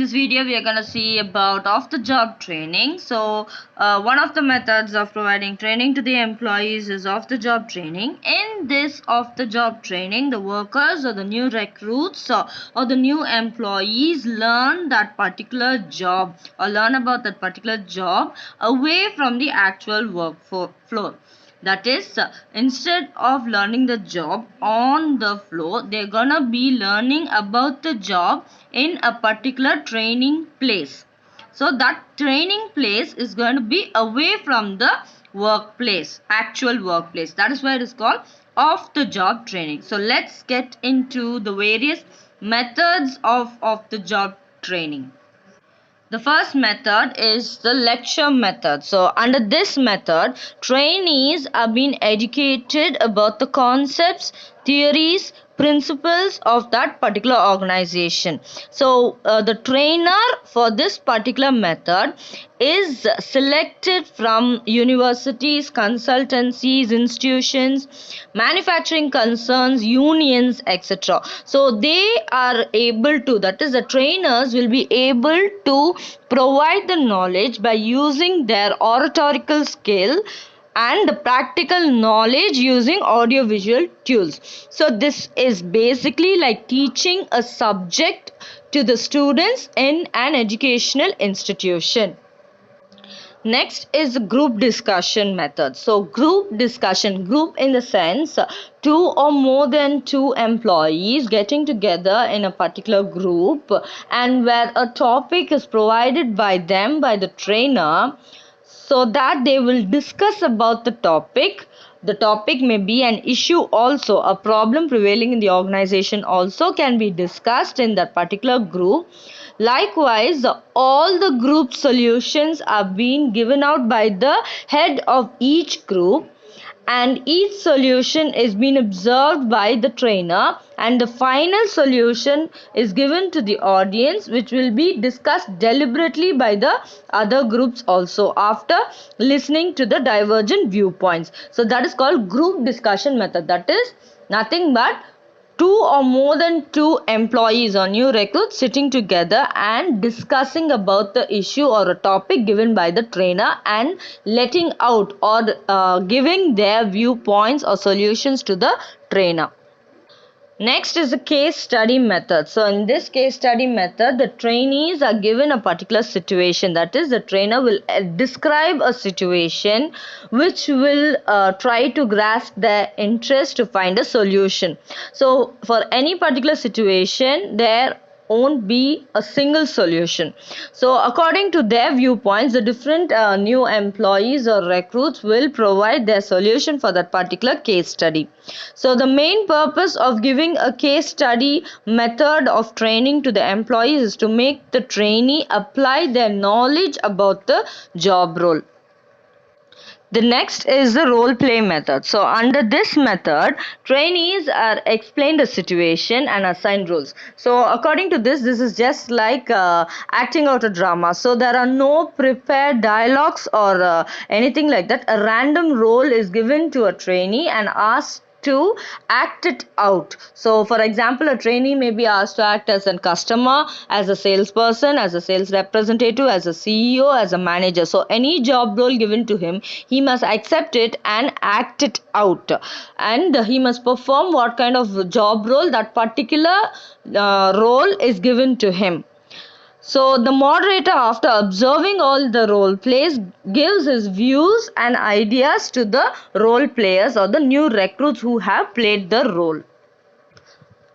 this video we are going to see about off-the-job training. So one of the methods of providing training to the employees is off-the-job training. In this off-the-job training, the workers or the new recruits or the new employees learn that particular job or learn about that particular job away from the actual work floor. That is, instead of learning the job on the floor, they're gonna be learning about the job in a particular training place. So that training place is going to be away from the workplace, actual workplace. That is why it is called off the job training. So let's get into the various methods of the job training. The first method is the lecture method. So under this method, trainees are being educated about the concepts, theories, principles of that particular organization. So the trainer for this particular method is selected from universities, consultancies, institutions, manufacturing concerns, unions, etc. So they are able to, that is, the trainers will be able to provide the knowledge by using their oratorical skill and the practical knowledge using audiovisual tools. So this is basically like teaching a subject to the students in an educational institution. Next is group discussion method. So group discussion, group in the sense two or more than two employees getting together in a particular group, and where a topic is provided by them, by the trainer, so that they will discuss about the topic. The topic may be an issue also, a problem prevailing in the organization also can be discussed in that particular group. Likewise, all the group solutions are being given out by the head of each group, and each solution is being observed by the trainer, and the final solution is given to the audience, which will be discussed deliberately by the other groups also after listening to the divergent viewpoints. So that is called group discussion method. That is nothing but two or more than two employees or new recruits sitting together and discussing about the issue or a topic given by the trainer and letting out or giving their viewpoints or solutions to the trainer. Next is the case study method. So in this case study method, the trainees are given a particular situation. That is, the trainer will describe a situation which will try to grasp their interest to find a solution. So for any particular situation, there won't be a single solution. So according to their viewpoints, the different new employees or recruits will provide their solution for that particular case study. So the main purpose of giving a case study method of training to the employees is to make the trainee apply their knowledge about the job role. The next is the role play method. So under this method, trainees are explained a situation and assigned roles. So according to this is just like acting out a drama. So there are no prepared dialogues or anything like that. A random role is given to a trainee and asked to act it out. So for example, a trainee may be asked to act as a customer, as a salesperson, as a sales representative, as a CEO, as a manager. So any job role given to him, he must accept it and act it out, and he must perform what kind of job role that particular role is given to him. So the moderator, after observing all the role plays, gives his views and ideas to the role players or the new recruits who have played the role.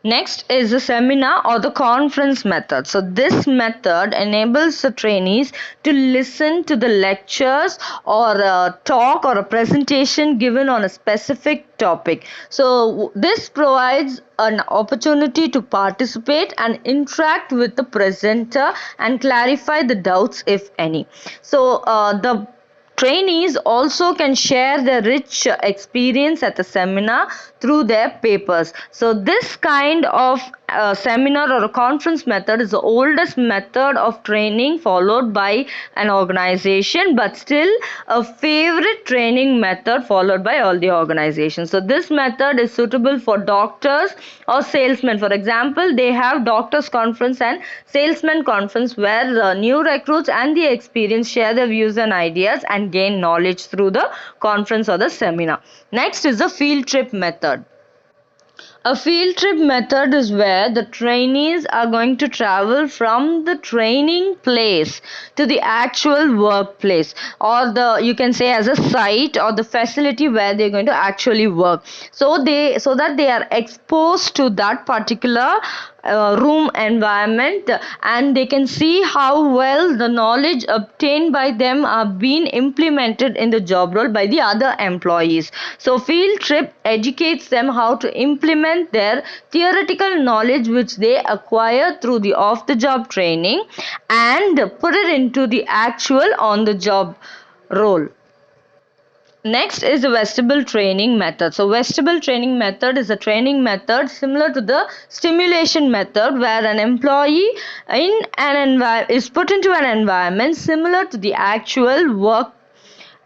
Next is the seminar or the conference method. So this method enables the trainees to listen to the lectures or a talk or a presentation given on a specific topic. So this provides an opportunity to participate and interact with the presenter and clarify the doubts if any. So the trainees also can share their rich experience at the seminar through their papers. So this kind of seminar or a conference method is the oldest method of training followed by an organization, but still a favorite training method followed by all the organizations. So this method is suitable for doctors or salesmen. For example, they have doctors conference and salesman conference where the new recruits and the experienced share their views and ideas and gain knowledge through the conference or the seminar. Next is the field trip method. A field trip method is where the trainees are going to travel from the training place to the actual workplace, or the, you can say, as a site or the facility where they're going to actually work. So that they are exposed to that particular room environment, and they can see how well the knowledge obtained by them are being implemented in the job role by the other employees. So field trip educates them how to implement their theoretical knowledge which they acquire through the off the job training and put it into the actual on the job role. Next is the vestibule training method. So vestibule training method is a training method similar to the stimulation method, where an employee is put into an environment similar to the actual work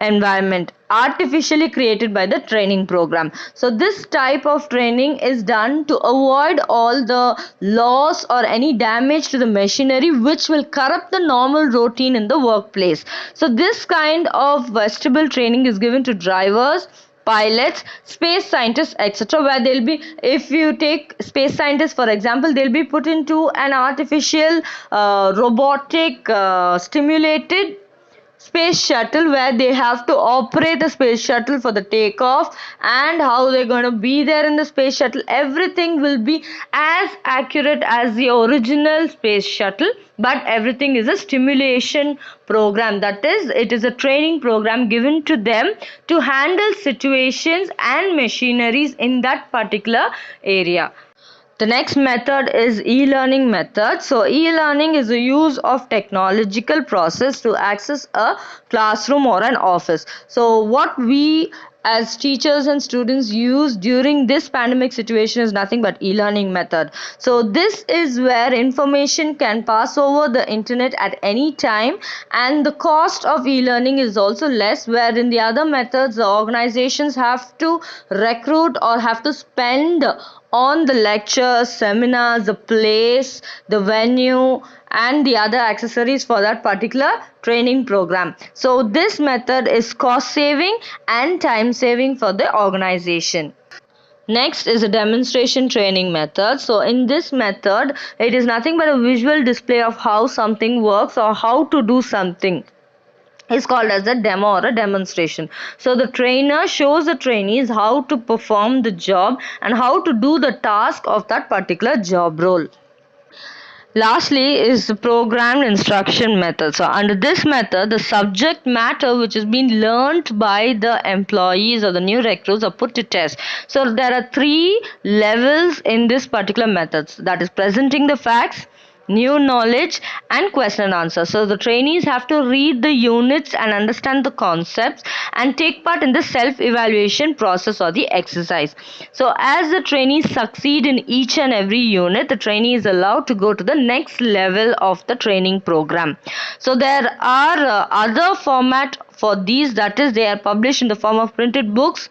environment artificially created by the training program. So this type of training is done to avoid all the loss or any damage to the machinery which will corrupt the normal routine in the workplace. So this kind of vestibule training is given to drivers, pilots, space scientists, etc., where they'll be, if you take space scientists for example, they'll be put into an artificial robotic stimulated space shuttle where they have to operate the space shuttle for the takeoff, and how they're going to be there in the space shuttle. Everything will be as accurate as the original space shuttle, but everything is a stimulation program. That is, it is a training program given to them to handle situations and machineries in that particular area. The next method is e-learning method. So e-learning is the use of technological process to access a classroom or an office. So what we as teachers and students use during this pandemic situation is nothing but e-learning method. So this is where information can pass over the internet at any time, and the cost of e-learning is also less, where in the other methods the organizations have to recruit or have to spend on the lectures, seminars, the place, the venue, and the other accessories for that particular training program. So this method is cost saving and time saving for the organization. Next is a demonstration training method. So in this method, it is nothing but a visual display of how something works or how to do something. Is called as a demo or a demonstration. So the trainer shows the trainees how to perform the job and how to do the task of that particular job role. Lastly is the programmed instruction method. So under this method, the subject matter which has been learnt by the employees or the new recruits are put to test. So there are 3 levels in this particular method. That is presenting the facts, new knowledge, and question and answer. So the trainees have to read the units and understand the concepts and take part in the self-evaluation process or the exercise. So as the trainees succeed in each and every unit, the trainee is allowed to go to the next level of the training program. So there are other format for these, that is, they are published in the form of printed books,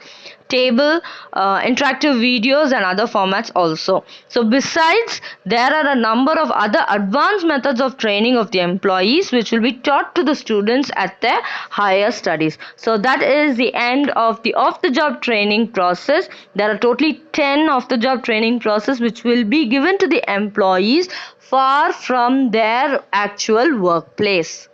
table, interactive videos, and other formats also. So besides, there are a number of other advanced methods of training of the employees which will be taught to the students at their higher studies. So that is the end of the off-the-job training process. There are totally 10 off-the-job training process which will be given to the employees far from their actual workplace.